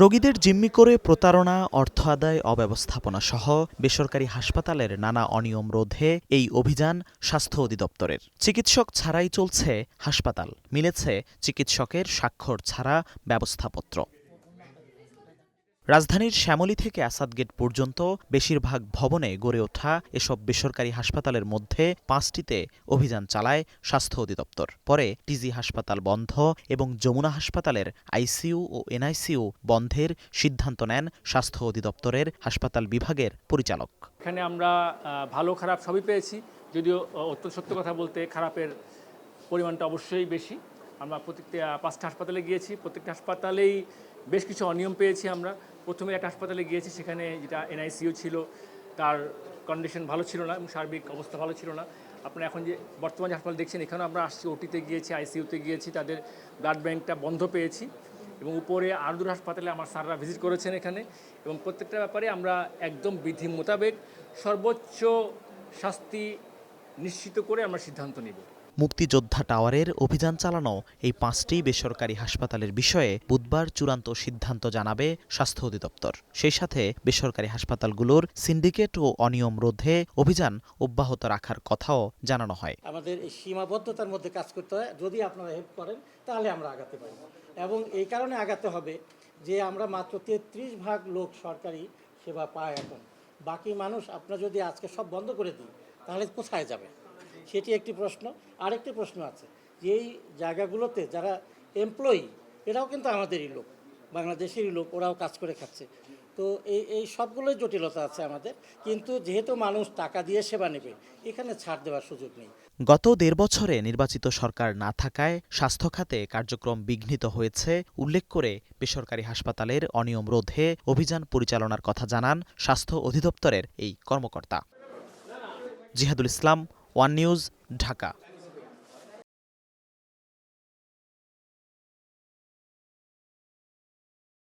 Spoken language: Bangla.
রোগীদের জিম্মি করে প্রতারণা, অর্থ আদায়, অব্যবস্থাপনা সহ বেসরকারি হাসপাতালের নানা অনিয়ম রোধে এই অভিযান স্বাস্থ্য অধিদপ্তরের। চিকিৎসক ছাড়াই চলছে হাসপাতাল, মিলেছে চিকিৎসকের স্বাক্ষর ছাড়া ব্যবস্থাপত্র। রাজধানীর শ্যামলী থেকে আসাদগেট পর্যন্ত বেশিরভাগ ভবনে গড়ে ওঠা এসব বেসরকারি হাসপাতালের মধ্যে ৫টিতে অভিযান চালায় স্বাস্থ্য অধিদপ্তর। পরে টিজি হাসপাতাল বন্ধ এবং যমুনা হাসপাতালের আইসিইউ ও এনআইসিইউ বন্ধের সিদ্ধান্ত নেন স্বাস্থ্য অধিদপ্তরের হাসপাতাল বিভাগের পরিচালক। এখানে আমরা ভালো খারাপ সবই পেয়েছি, যদিও অত্যন্ত সত্য কথা বলতে খারাপের পরিমাণটা অবশ্যই বেশি। আমরা প্রত্যেকটা 5টা হাসপাতালে গিয়েছি, প্রত্যেকটা হাসপাতালেই বেশ কিছু অনিয়ম পেয়েছি। আমরা প্রথমে একটা হাসপাতালে গিয়েছি, সেখানে যেটা এনআইসিইউ ছিল তার কন্ডিশন ভালো ছিল না এবং সার্বিক অবস্থা ভালো ছিল না। আপনারা এখন যে বর্তমান যে হাসপাতাল দেখছেন, এখানেও আমরা আসছি, ওটিতে গিয়েছি, আইসিইউতে গিয়েছি, তাদের ব্লাড ব্যাঙ্কটা বন্ধ পেয়েছি এবং উপরে আরও দুটো হাসপাতালে আমার স্যাররা ভিজিট করেছেন এখানে, এবং প্রত্যেকটা ব্যাপারে আমরা একদম বিধি মোতাবেক সর্বোচ্চ শাস্তি নিশ্চিত করে আমরা সিদ্ধান্ত নিব। মুক্তিযোদ্ধা টাওয়ারের অভিযান চালানো এই 5টি বেসরকারি হাসপাতালের বিষয়ে বুধবার চূড়ান্ত সিদ্ধান্ত জানাবে স্বাস্থ্য অধিদপ্তর। সেই সাথে বেসরকারি হাসপাতালগুলোর সিন্ডিকেট ও অনিয়ম রোধে অভিযান অব্যাহত রাখার কথাও জানানো হয়। আমাদের এই সীমাবদ্ধতার মধ্যে কাজ করতে হয়, যদি আপনারা হেল্প করেন তাহলে আমরা আগাতে পারি, এবং এই কারণে আগাতে হবে যে আমরা মাত্র 33% লোক সরকারি সেবা পায় এখন। বাকি মানুষ আপনারা যদি আজকে সব বন্ধ করে দিই তাহলে কোথায় যাবে, সেটি একটি প্রশ্ন। আরেকটি প্রশ্ন আছে যে এই জায়গাগুলোতে যারা এমপ্লয়ি, এরাও কিন্তু আমাদেরই লোক, বাংলাদেশেরই লোক, ওরাও কাজ করে খাচ্ছে। তো এই সবগুলোই জটিলতা আছে আমাদের, কিন্তু যেহেতু মানুষ টাকা দিয়ে সেবা নেবে, এখানে ছাড় দেওয়ার সুযোগ নেই। গত 1.5 বছরে নির্বাচিত সরকার না থাকায় স্বাস্থ্য খাতে কার্যক্রম বিঘ্নিত হয়েছে উল্লেখ করে বেসরকারি হাসপাতালের অনিয়ম রোধে অভিযান পরিচালনার কথা জানান স্বাস্থ্য অধিদপ্তরের এই কর্মকর্তা। জিহাদুল ইসলাম, ওয়ান নিউজ, ঢাকা।